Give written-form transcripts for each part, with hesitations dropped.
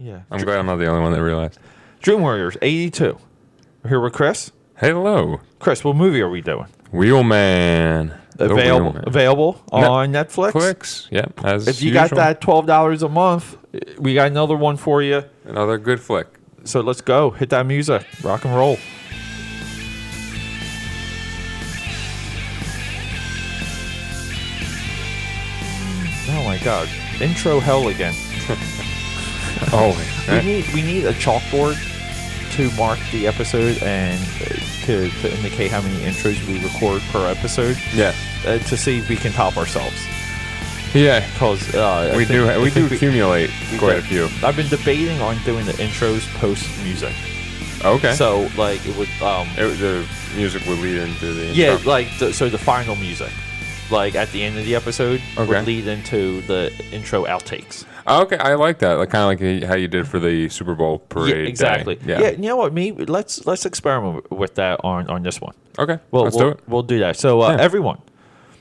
Yeah. I'm glad I'm not the only one that realized. Dream Warriors 82. We're here with Chris. Hello. Chris, what movie are we doing? Wheelman. Available on Netflix. Netflix. Yep. As if you usual. got that $12 a month, we got another one for you. Another good flick. So let's go. Hit that music. Rock and roll. Oh my God. Intro hell again. We need a chalkboard to mark the episode and to indicate how many intros we record per episode. Yeah. To see if we can top ourselves. Yeah. Because we do accumulate quite a few. I've been debating on doing the intros post music. Okay. So like it would the music would lead into the intro. Yeah, like so the final music, like at the end of the episode, would lead into the intro outtakes. Okay, I like that. Like kind of like how you did for the Super Bowl parade. Yeah, exactly. Day. Yeah, you know what? Let's experiment with that on this one. Okay. Let's do it. We'll do that. So everyone,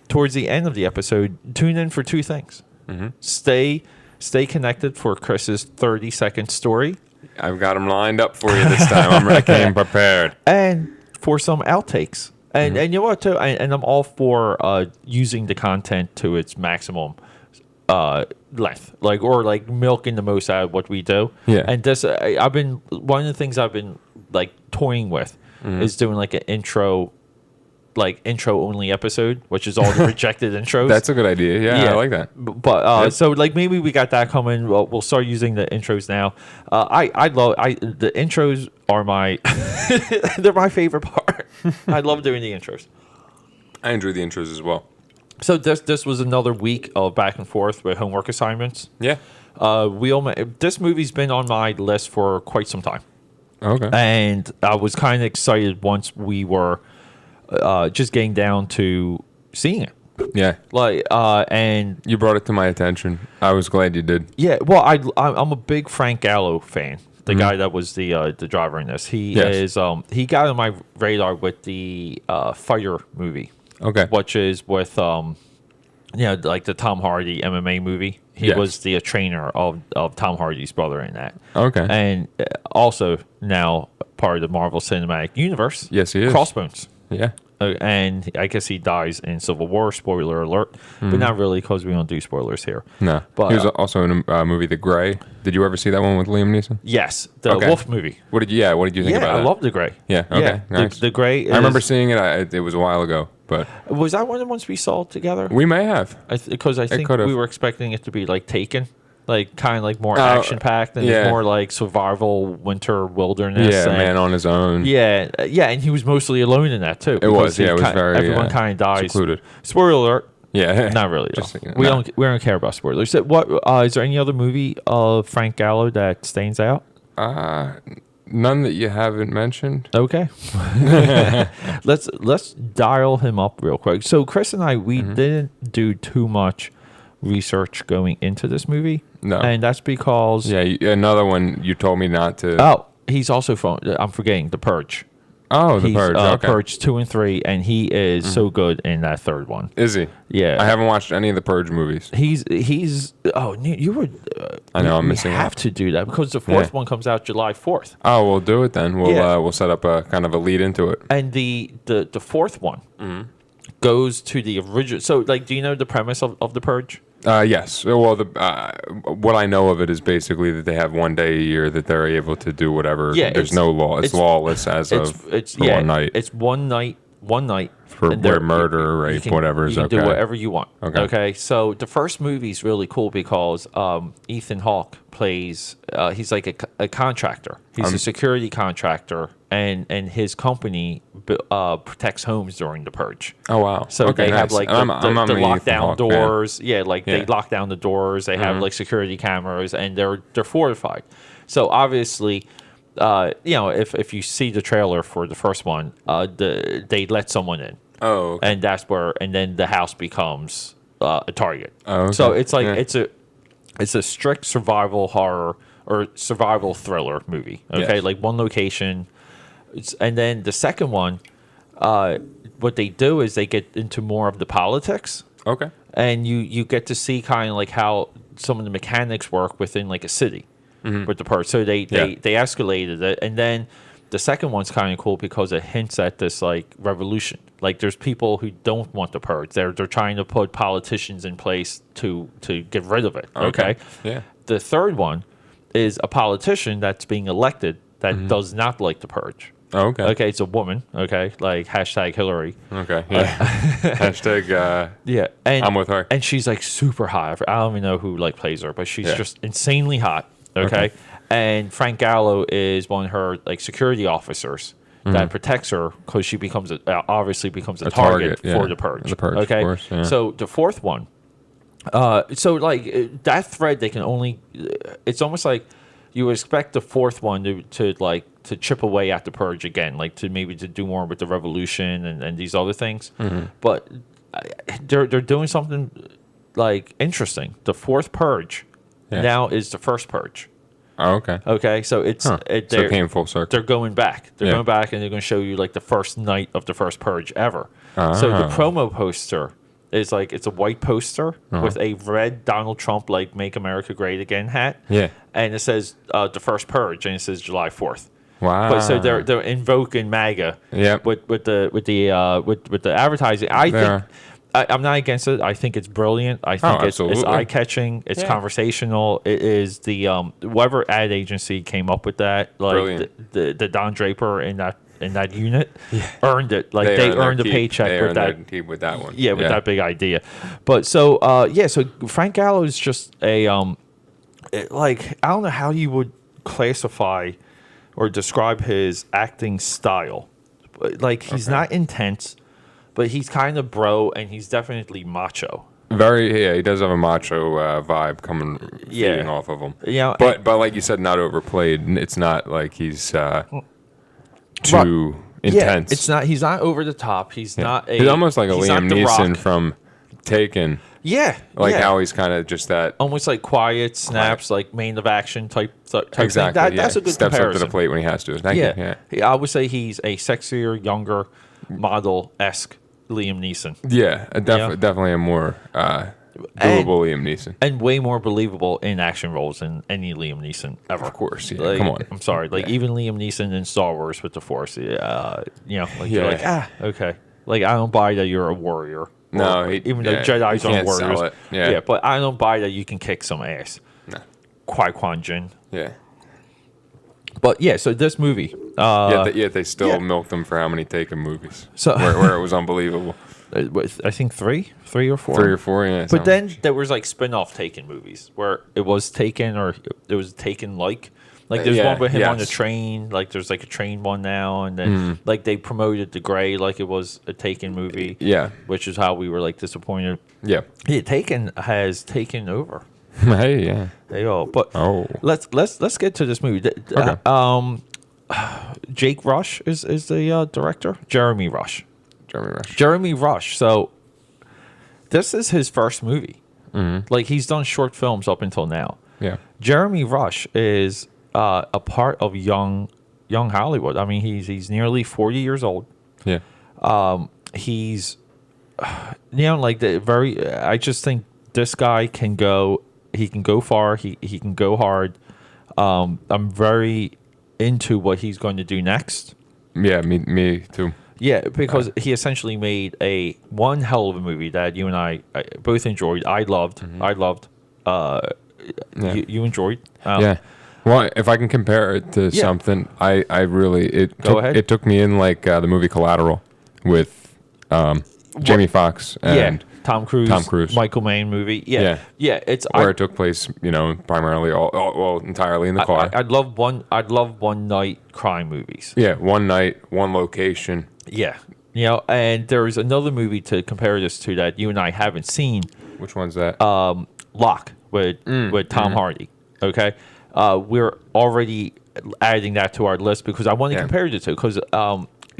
towards the end of the episode, tune in for two things. Mm-hmm. Stay connected for Chris's 30-second story. I've got them lined up for you this time. I came prepared. And for some outtakes. And and you know what, too? And I'm all for using the content to its maximum length. Like milking the most out of what we do. Yeah. And this, one of the things I've been, like, toying with is doing, like, an intro only episode, which is all the rejected intros. That's a good idea. Yeah, I like that. But so like maybe we got that coming. We'll start using the intros now. I love the intros are they're my favorite part. I love doing the intros. I enjoy the intros as well. So this was another week of back and forth with homework assignments. Yeah. Wheelman. This movie's been on my list for quite some time. Okay. And I was kind of excited once we were just getting down to seeing it. Yeah. And you brought it to my attention. I was glad you did. Yeah. Well, I'm a big Frank Gallo fan. The guy that was the driver in this. He got on my radar with the Fighter movie. Okay. Which is with like the Tom Hardy MMA movie. He was the trainer of Tom Hardy's brother in that. Okay. And also now part of the Marvel Cinematic Universe. Yes, he is. Crossbones. Yeah. And I guess he dies in Civil War, spoiler alert. But not really, because we don't do spoilers here. No. But, he was also in a movie, The Grey. Did you ever see that one with Liam Neeson? Yes. The Wolf movie. What did you think about that? I love The Grey. Yeah, okay. Yeah, nice. The Grey is, I remember seeing it. It was a while ago. But was that one of the ones we saw together? We may have. Because I think we were expecting it to be like Taken. Like kind of like more action packed and more like survival winter wilderness. Yeah, man on his own. Yeah, and he was mostly alone in that too. It was very everyone kind of dies. Secluded. Spoiler alert. Yeah, not really. We don't care about spoilers. What is there any other movie of Frank Gallo that stands out? None that you haven't mentioned. Okay. Let's dial him up real quick. So Chris and I, we didn't do too much research going into this movie. No. And that's because... Yeah, another one you told me not to... Oh, he's also from... I'm forgetting, The Purge. Oh, The Purge, okay. Purge 2 and 3, and he is so good in that third one. Is he? Yeah. I haven't watched any of the Purge movies. He's... Oh, you would... I know, I'm missing out. You have to do that, because the fourth one comes out July 4th. Oh, we'll do it then. We'll set up a kind of a lead into it. And the fourth one goes to the original... So, like, do you know the premise of The Purge? Yes. Well, what I know of it is basically that they have one day a year that they're able to do whatever. Yeah, there's no law. It's lawless as of one night. It's one night for where murder, rape, whatever is okay. You can do whatever you want. Okay. So the first movie is really cool because Ethan Hawke plays. He's like a contractor. He's a security contractor, and his company protects homes during the purge. Oh wow! So they have like the lockdown doors. Yeah, they lock down the doors. They have like security cameras, and they're fortified. So obviously. If you see the trailer for the first one, they let someone in. Oh, okay. And that's where, and then the house becomes a target. Oh, okay. So it's like it's a strict survival horror or survival thriller movie. Okay, yes. Like one location, and then the second one, what they do is they get into more of the politics. Okay, and you get to see kind of like how some of the mechanics work within like a city. with the purge. So they escalated it, and then the second one's kind of cool because it hints at this like revolution. Like there's people who don't want the purge. They're trying to put politicians in place to get rid of it. Okay. Yeah. The third one is a politician that's being elected that does not like the purge. Oh, okay. Okay, it's a woman. Okay, like hashtag Hillary. Okay. Yeah. Hashtag. Yeah, and I'm with her. And she's like super hot. I don't even know who like plays her, but she's just insanely hot. Okay, and Frank Gallo is one of her like security officers that protects her because she obviously becomes a target for the purge. The purge, okay, of course, yeah. So the fourth one. So like that thread, they can only. It's almost like you would expect the fourth one to chip away at the purge again, like to do more with the revolution and these other things. But they're doing something like interesting. The fourth purge now is the first purge. Oh, okay. Okay, so so it came full circle. They're going back. They're going back, and they're going to show you like the first night of the first purge ever. So the promo poster is like it's a white poster with a red Donald Trump like "Make America Great Again" hat. Yeah, and it says the first purge, and it says July 4th. Wow. But so they're invoking MAGA. With the advertising. I think I'm not against it. I think it's brilliant. I think it's eye catching. It's conversational. It is the whoever ad agency came up with that, like the Don Draper in that unit, earned it. Like they earned a paycheck with that. With that one. Yeah, with that big idea. But so so Frank Gallo is just a like I don't know how you would classify or describe his acting style. Like he's not intense. But he's kind of bro, and he's definitely macho. He does have a macho vibe feeding off of him. Yeah, but like you said, not overplayed. It's not like he's too intense. Yeah, it's not. He's not over the top. He's not. He's almost like a Liam Neeson from Taken. Yeah, how he's kind of just that almost like quiet snaps, like main of action type exactly. Thing. That's a good Steps comparison. up to the plate when he has to. I would say he's a sexier, younger, model-esque Liam Neeson. Yeah, definitely a more doable Liam Neeson. And way more believable in action roles than any Liam Neeson ever. Of course, yeah. Like, Come on. I'm sorry. Like, even Liam Neeson in Star Wars with the Force, you're like, okay. Like, I don't buy that you're a warrior. No, even though Jedi's aren't warriors. Sell it. Yeah, but I don't buy that you can kick some ass. No. Qui-Gon Jinn. Yeah. But yeah, so this movie. Yet they still milked them for how many Taken movies? So where it was unbelievable. I think three or four. 3 or 4, yeah. But then there was like spin-off Taken movies where it was Taken or it was Taken like there's one with him on the train. Like there's like a train one now, and then like they promoted The Grey like it was a Taken movie. Yeah, which is how we were like disappointed. Yeah, Taken has taken over. Hey, yeah. They all. But let's get to this movie. Okay. Jake Rush is the director. Jeremy Rush. So this is his first movie. Like he's done short films up until now. Yeah. Jeremy Rush is a part of young Hollywood. I mean, he's nearly 40 years old. Yeah. He's I just think this guy can go. He can go far. He can go hard. I'm very into what he's going to do next. Yeah, me too. Yeah, because he essentially made one hell of a movie that you and I both enjoyed. I loved. You enjoyed. Yeah. Well, if I can compare it to something, it took me in like the movie Collateral with Jamie Foxx and Tom Cruise, Michael Mann movie. Yeah. It's where it took place, primarily entirely in the car. I'd love one night crime movies. Yeah, one night, one location. Yeah, and there's another movie to compare this to that you and I haven't seen. Which one's that? Locke with Tom Hardy. Okay, we're already adding that to our list because I want to compare the two. Because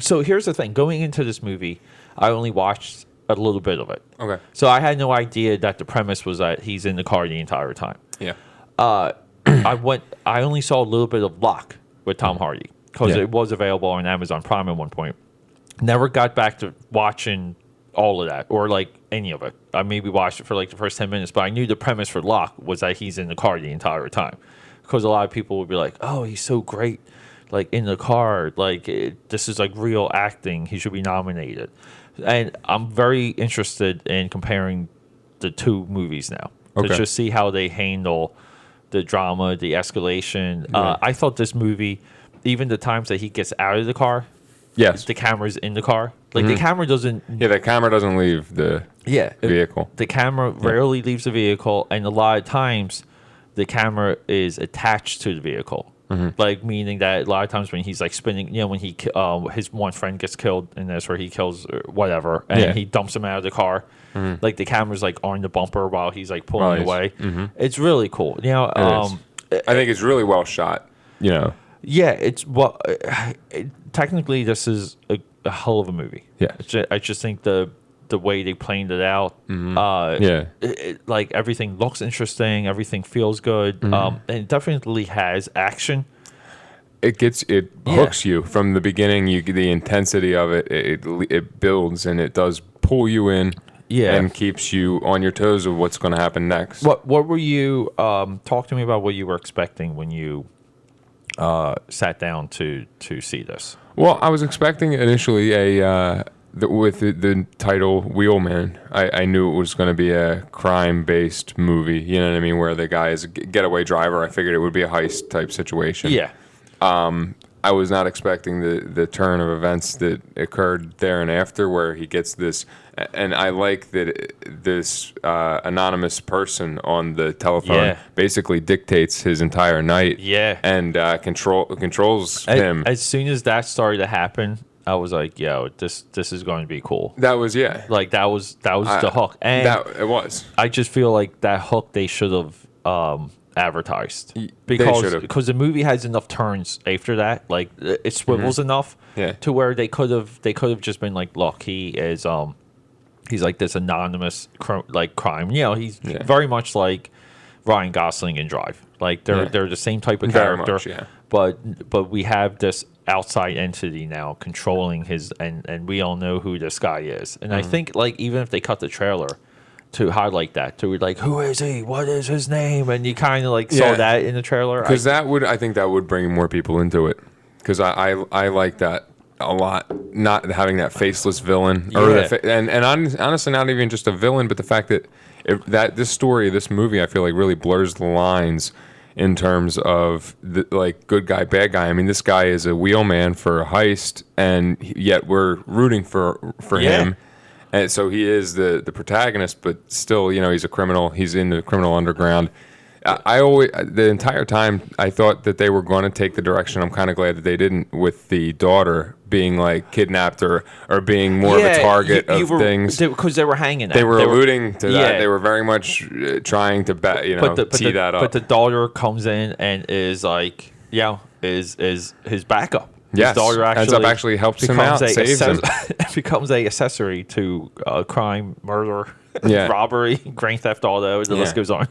so here's the thing: going into this movie, I only watched a little bit of it. Okay. So I had no idea that the premise was that he's in the car the entire time. Yeah. I only saw a little bit of Locke with Tom Hardy because it was available on Amazon Prime at one point. Never got back to watching all of that or like any of it. I maybe watched it for like the first 10 minutes, but I knew the premise for Locke was that he's in the car the entire time because a lot of people would be like, "Oh, he's so great, like in the car, like this is like real acting. He should be nominated." And I'm very interested in comparing the two movies now to just see how they handle the drama, the escalation. I thought this movie, even the times that he gets out of the car, the camera's in the car. Like the camera doesn't. Yeah, the camera doesn't leave the vehicle. The camera rarely leaves the vehicle, and a lot of times, the camera is attached to the vehicle. Like meaning that a lot of times when he's like spinning, when he his one friend gets killed in this, where he kills whatever, and he dumps him out of the car, like the camera's like on the bumper while he's like pulling away. It's really cool. I think it's really well shot. Yeah, it's technically this is a hell of a movie. Yeah, I just think the way they planned it out, like everything looks interesting, everything feels good, and it definitely has action. It hooks you from the beginning. The intensity of it builds, and it does pull you in, and keeps you on your toes of what's going to happen next. What were you? Talk to me about what you were expecting when you sat down to see this. Well, I was expecting initially with the title Wheelman, I knew it was going to be a crime-based movie. You know what I mean? Where the guy is a getaway driver. I figured it would be a heist type situation. Yeah. I was not expecting the turn of events that occurred there and after, where he gets this, and I like that this anonymous person on the telephone basically dictates his entire night. Yeah. And controls him. As soon as that started to happen, I was like, "Yo, this is going to be cool." That was like that was the hook, and it was. I just feel like that hook they should have advertised because the movie has enough turns after that, like it swivels enough to where they could have just been like, "Look, he's like this anonymous crime." He's very much like Ryan Gosling in Drive. Like they're the same type of character, but we have this outside entity now controlling his, and we all know who this guy is. And I think like even if they cut the trailer to highlight that, to like, who is he? What is his name? And you kind of like saw that in the trailer. Because I think that would bring more people into it. Because I like that a lot. Not having that faceless villain, and honestly, not even just a villain, but the fact that this movie, I feel like really blurs the lines in terms of like good guy, bad guy. I mean, this guy is a wheelman for a heist, and yet we're rooting for him. And so he is the protagonist, but still, he's a criminal. He's in the criminal underground. The entire time, I thought that they were going to take the direction. I'm kind of glad that they didn't, with the daughter being like kidnapped or being more of a target of things. Because they were hanging out. They were alluding to that. They were very much trying to tee that up. But the daughter comes in and is like, is his backup. Yes, his daughter actually helps him out, saves him. Becomes a accessory to crime, murder, robbery, Grand Theft Auto. The list goes on.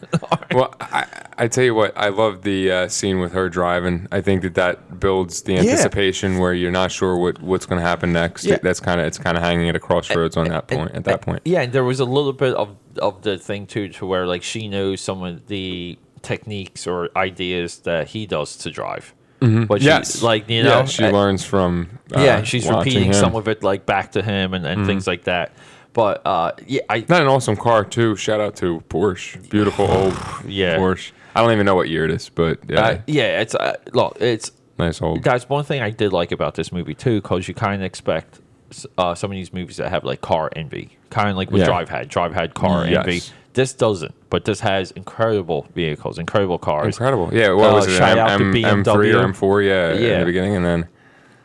Well, I tell you what, I love the scene with her driving. I think that builds the anticipation where you're not sure what's going to happen next. Yeah. It's kind of hanging at a crossroads on that point. At that point, and there was a little bit of the thing too, to where like she knows some of the techniques or ideas that he does to drive. But she learns from she's repeating some of it like back to him and things like that. But not an awesome car too. Shout out to Porsche, beautiful old Porsche. I don't even know what year it is, but it's nice old. That's one thing I did like about this movie too, because you kind of expect some of these movies that have like car envy, kind of like what Drive had car envy. This doesn't, but this has incredible vehicles, incredible cars. Incredible. Yeah, what was it? Shout out to BMW. M3 or M4, in the beginning, and then...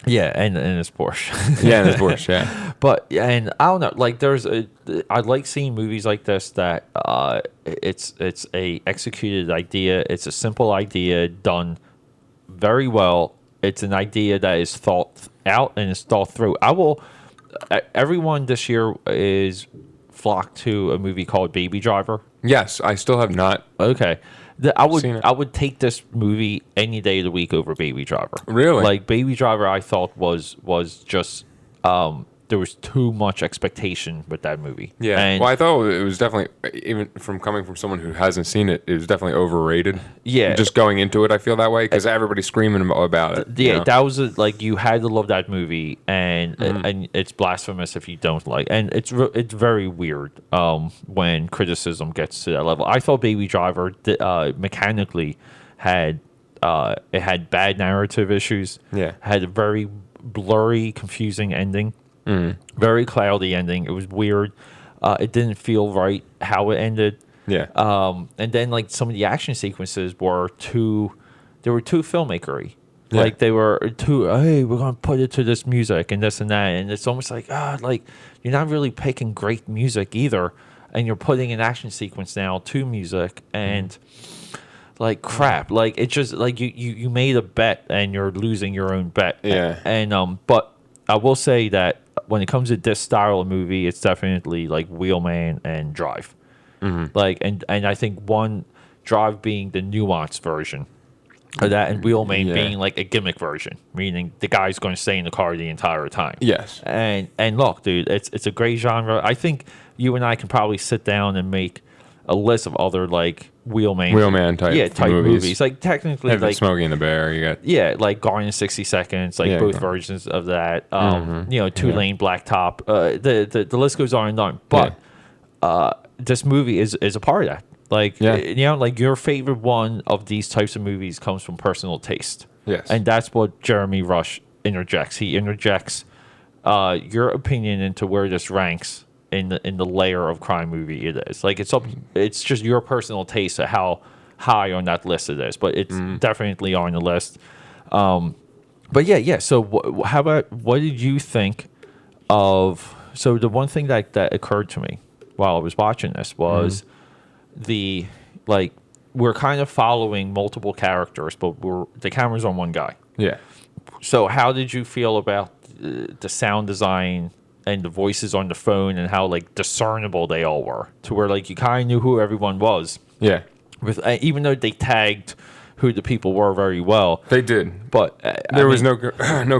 Yeah, and it's Porsche. And it's Porsche, yeah. But, and I don't know, like I like seeing movies like this that it's a executed idea. It's a simple idea done very well. It's an idea that is thought out and is thought through. Everyone this year is... flocked to a movie called Baby Driver. Yes, I still have not. Okay, I would take this movie any day of the week over Baby Driver. Really? Like Baby Driver, I thought was just there was too much expectation with that movie. Yeah. And well, I thought it was definitely, even from coming from someone who hasn't seen it, it was definitely overrated. Yeah. Just going into it, I feel that way because everybody's screaming about it. Yeah, that was like you had to love that movie, and it's blasphemous if you don't like. And it's very weird when criticism gets to that level. I thought Baby Driver mechanically had it had bad narrative issues. Yeah. Had a very blurry, confusing ending. Very cloudy ending. It was weird. It didn't feel right how it ended. Yeah. And then like some of the action sequences were too filmmakery. Yeah. Like they were too, hey, we're gonna put it to this music and this and that, and it's almost like like you're not really picking great music either, and you're putting an action sequence now to music and like crap. Like it's just like you made a bet and you're losing your own bet. Yeah. And but I will say that when it comes to this style of movie, it's definitely like Wheelman and Drive. Like and I think one Drive being the nuanced version of that, and Wheelman being like a gimmick version, meaning the guy's going to stay in the car the entire time. Yes. And look, dude, it's a great genre. I think you and I can probably sit down and make a list of other like Wheelman type movies. Like technically, like Smokey and the Bear. You got like Gone in 60 Seconds, like both versions of that. Two Lane Blacktop. The list goes on and on. But this movie is a part of that. Like like your favorite one of these types of movies comes from personal taste. Yes. And that's what Jeremy Rush interjects. He interjects your opinion into where this ranks in the layer of crime movie it is. Like it's just your personal taste of how high on that list it is, but it's definitely on the list. But yeah. So how about what did you think of? So the one thing that occurred to me while I was watching this was the like we're kind of following multiple characters, but the camera's on one guy. Yeah. So how did you feel about the sound design and the voices on the phone and how like discernible they all were to where like you kind of knew who everyone was? Yeah. With even though they tagged who the people were very well, they did. But there was no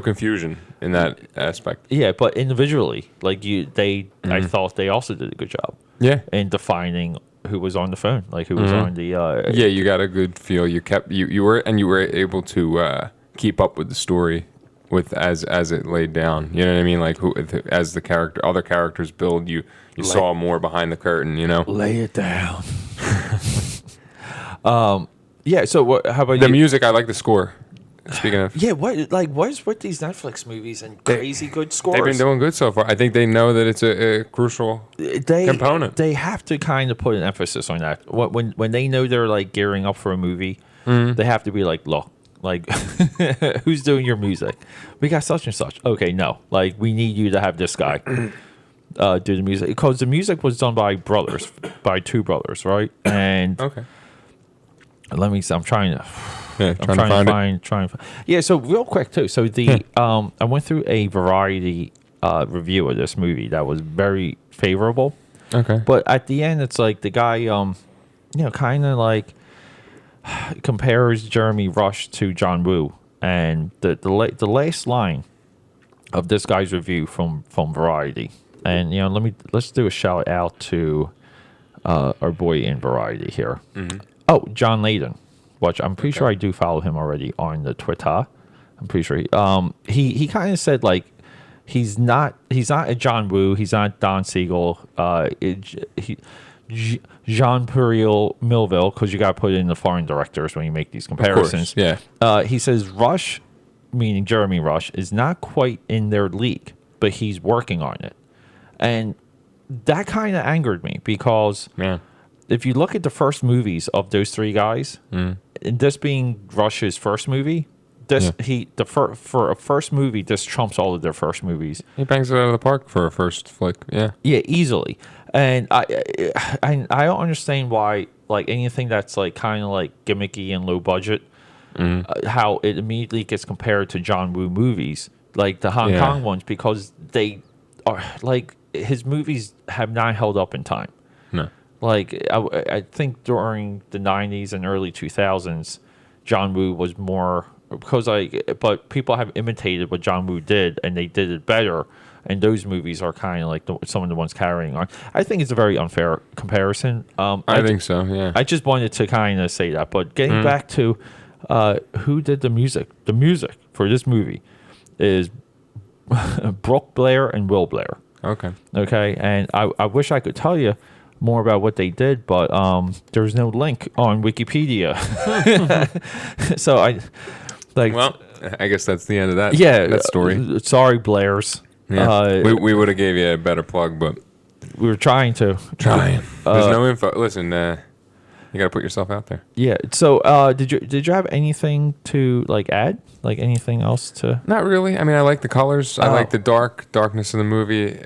confusion in that aspect. Yeah, but individually, like I thought they also did a good job. Yeah. In defining who was on the phone, like who was on the. Yeah, you got a good feel. You kept you were able to keep up with the story with as it laid down. You know what I mean? Like as the other characters build, you saw more behind the curtain. You know, lay it down. Yeah. So how about the music? I like the score. Speaking of, what is with these Netflix movies and crazy good scores? They've been doing good so far. I think they know that it's a crucial component. They have to kind of put an emphasis on that. When they know they're like gearing up for a movie, they have to be like, look, like who's doing your music? We got such and such. Okay, no, like we need you to have this guy do the music because the music was done by two brothers, right? And okay, let me see. I'm trying to. Yeah, trying to find. Yeah, so real quick too. So the I went through a Variety review of this movie that was very favorable. Okay. But at the end, it's like the guy, kind of like compares Jeremy Rush to John Woo, and the last line of this guy's review from Variety, and let's do a shout out to our boy in Variety here. Mm-hmm. Oh, John Layden. I'm pretty sure I do follow him already on the Twitter. I'm pretty sure he kind of said like he's not a John Woo, he's not Don Siegel, Jean-Pierre Melville, because you got to put it in the foreign directors when you make these comparisons. Of course, yeah. He says Rush, meaning Jeremy Rush, is not quite in their league, but he's working on it, and that kind of angered me because if you look at the first movies of those three guys, and this being Rush's first movie, for a first movie, this trumps all of their first movies. He bangs it out of the park for a first flick, yeah, easily. And I don't understand why like anything that's like kind of like gimmicky and low budget, how it immediately gets compared to John Woo movies, like the Hong Kong ones, because they are like his movies have not held up in time. No. Like, I think during the 90s and early 2000s, John Woo was more because but people have imitated what John Woo did, and they did it better. And those movies are kind of like some of the ones carrying on. I think it's a very unfair comparison. I think so, yeah. I just wanted to kind of say that. But getting back to who did the music. The music for this movie is Brooke Blair and Will Blair. Okay. And I wish I could tell you more about what they did, but there's no link on Wikipedia. So well, I guess that's the end of that. Yeah, that story. Sorry, Blairs. Yeah. We would have gave you a better plug, but we were trying to. There's no info. Listen, you got to put yourself out there. Yeah. So, did you have anything to add? Like anything else to? Not really. I mean, I like the colors. I like the darkness of the movie.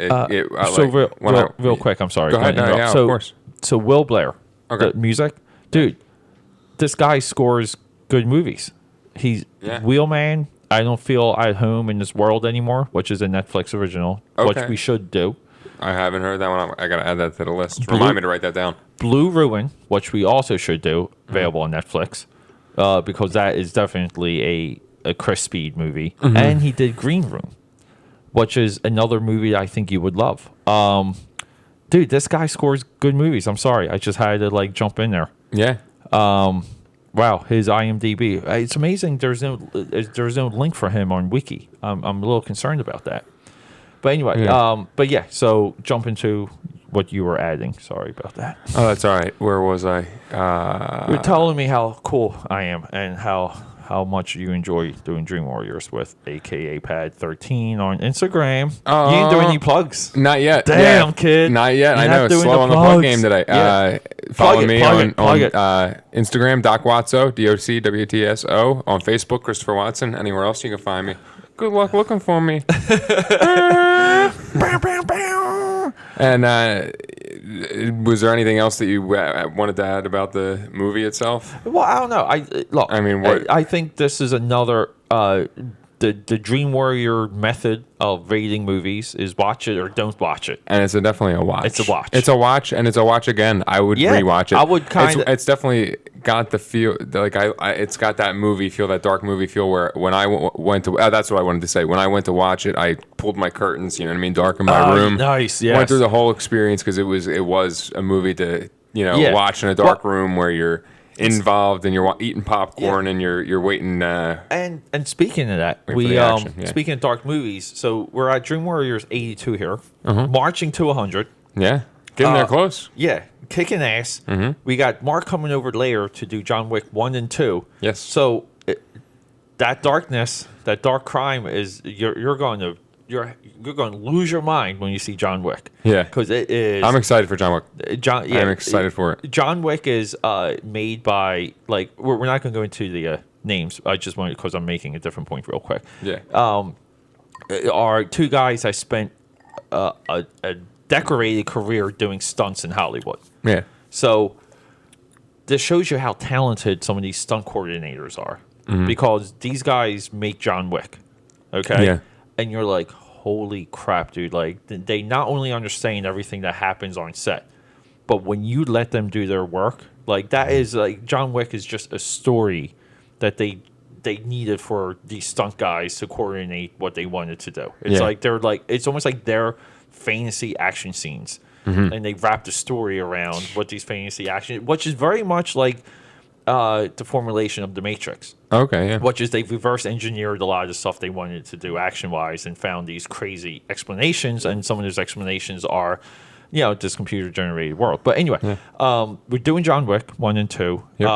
Real quick, I'm sorry. Go ahead. Yeah, of course. So Will Blair, okay. The music, dude. This guy scores good movies. He's Wheelman. I don't feel at home in this world anymore, which is a Netflix original, which we should do. I haven't heard that one. I got to add that to the list. Remind me to write that down. Blue Ruin, which we also should do, available on Netflix, because that is definitely a Chris Speed movie. And he did Green Room, which is another movie I think you would love. Dude, this guy scores good movies. I'm sorry. I just had to jump in there. Yeah. Wow, his IMDb. It's amazing there's no link for him on Wiki. I'm a little concerned about that. But anyway, but yeah, so jump into what you were adding. Sorry about that. Oh, that's all right. Where was I? You're telling me how cool I am and how much you enjoy doing Dream Warriors with AKAPAD 13 on Instagram. You didn't do any plugs. Not yet. Damn, kid. Not yet. You're I know. It's slow on the plug game today. Follow me on Instagram, DOCWATSO, DOCWATSO. On Facebook, Christopher Watson. Anywhere else you can find me. Good luck looking for me. And was there anything else that you wanted to add about the movie itself? Well, I don't know. I think this is another the Dream Warrior method of rating movies is watch it or don't watch it. And it's definitely a watch. It's a watch. It's a watch, and it's a watch again. I would rewatch it. I would kind of. It's definitely got the feel, it's got that movie feel, that dark movie feel where when I went to, that's what I wanted to say. When I went to watch it, I pulled my curtains, you know what I mean, darkened my room. Nice, yes. Went through the whole experience because it was a movie to, watch in a dark room where you're involved and you're eating popcorn and you're waiting. And speaking of that, speaking of dark movies, so we're at Dream Warriors 82 here, marching to 100. Yeah, getting there close. Yeah, kicking ass. We got Mark coming over later to do John Wick 1 and 2. Yes. So that darkness, that dark crime is you're going to lose your mind when you see John Wick. Yeah, because it is. I'm excited for John Wick. I'm excited for it. John Wick is made by we're not going to go into the names. I just wanted because I'm making a different point real quick. Yeah. Are two guys I spent a decorated career doing stunts in Hollywood. Yeah. So this shows you how talented some of these stunt coordinators are because these guys make John Wick. Okay. Yeah. And you're like, holy crap, dude. They not only understand everything that happens on set, but when you let them do their work, that is John Wick is just a story that they needed for these stunt guys to coordinate what they wanted to do. It's it's almost like their fantasy action scenes. And they wrap the story around what these fantasy action, which is very much like the formulation of The Matrix. Okay, yeah. Which is they've reverse engineered a lot of the stuff they wanted to do action wise and found these crazy explanations, and some of those explanations are, this computer generated world. But anyway, we're doing John Wick 1 and 2. Yep.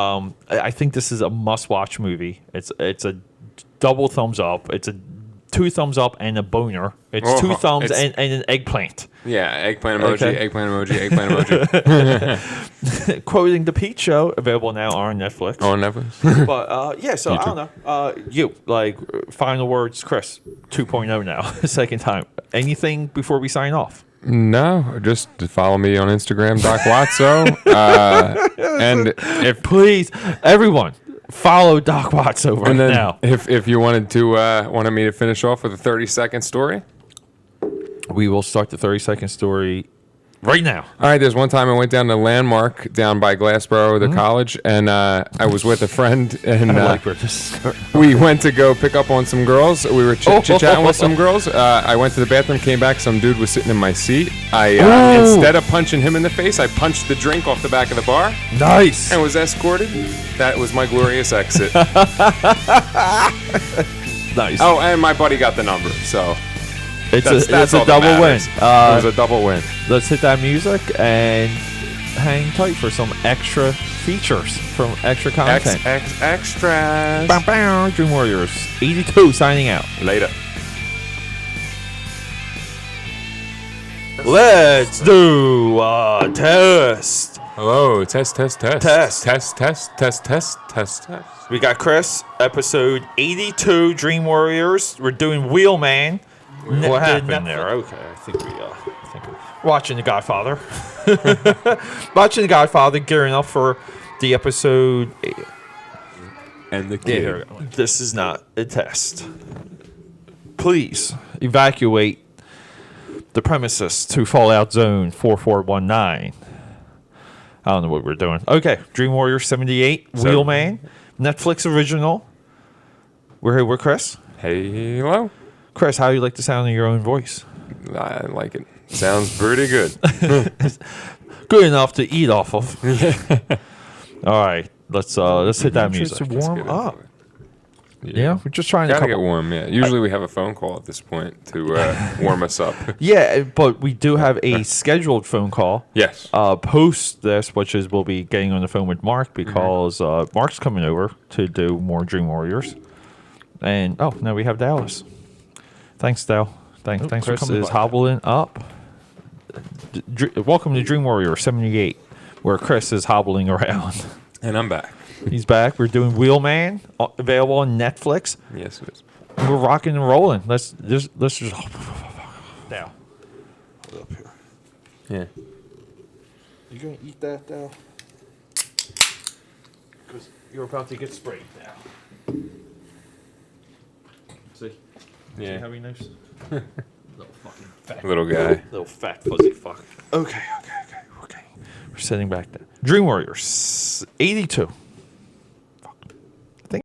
I think this is a must watch movie. It's a double thumbs up. It's a 2 thumbs up and a boner. It's 2 thumbs and an eggplant. Yeah, eggplant emoji, eggplant emoji, eggplant emoji. Quoting the Pete Show, available now on Netflix. On Netflix. But so I don't know. Final words, Chris. 2.0 now, second time. Anything before we sign off? No, just follow me on Instagram, DOCWATSO. And if please, everyone, follow DOCWATSO right now. If you wanted me to finish off with a 30-second story. We will start the 30-second story Right now. All right, there's one time I went down to Landmark down by Glassboro, the college, and I was with a friend, and we went to go pick up on some girls. We were chit-chatting with some girls. I went to the bathroom, came back, some dude was sitting in my seat. Instead of punching him in the face, I punched the drink off the back of the bar. Nice. And was escorted. That was my glorious exit. Nice. Oh, and my buddy got the number, so... It's a double win. It was a double win. Let's hit that music and hang tight for some extra features from extra content. Extras. Bow, bow, Dream Warriors 82 signing out. Later. Let's do a test. Hello, test. We got Chris, episode 82, Dream Warriors. We're doing Wheelman. What happened there? Okay, I think we're watching The Godfather. Watching The Godfather, gearing up for the episode. And the kid. Yeah, this is not a test. Please evacuate the premises to Fallout Zone 4419. I don't know what we're doing. Okay, Dream Warrior 78, Wheelman, Netflix original. We're here with Chris. Hey, hello. Chris, how do you like the sound of your own voice? I like it. Sounds pretty good. Good enough to eat off of. All right, let's hit that music. To warm up. Yeah, we're just trying to get warm. Yeah, usually we have a phone call at this point to warm us up. Yeah, but we do have a scheduled phone call. Yes. Post this, which is we'll be getting on the phone with Mark because Mark's coming over to do more Dream Warriors, and now we have Dallas. Thanks, Dale. Thanks for coming. Chris is hobbling up. Welcome to Dream Warrior 78, where Chris is hobbling around. And I'm back. He's back. We're doing Wheelman, available on Netflix. Yes, it is. We're rocking and rolling. Let's just Dale. Hold up here. Yeah. You gonna eat that, Dale? Because you're about to get sprayed now. See? Yeah. See how he knows? Little fucking fat. Little guy. Little fat fuzzy fuck. Okay. We're sitting back there. Dream Warriors 82.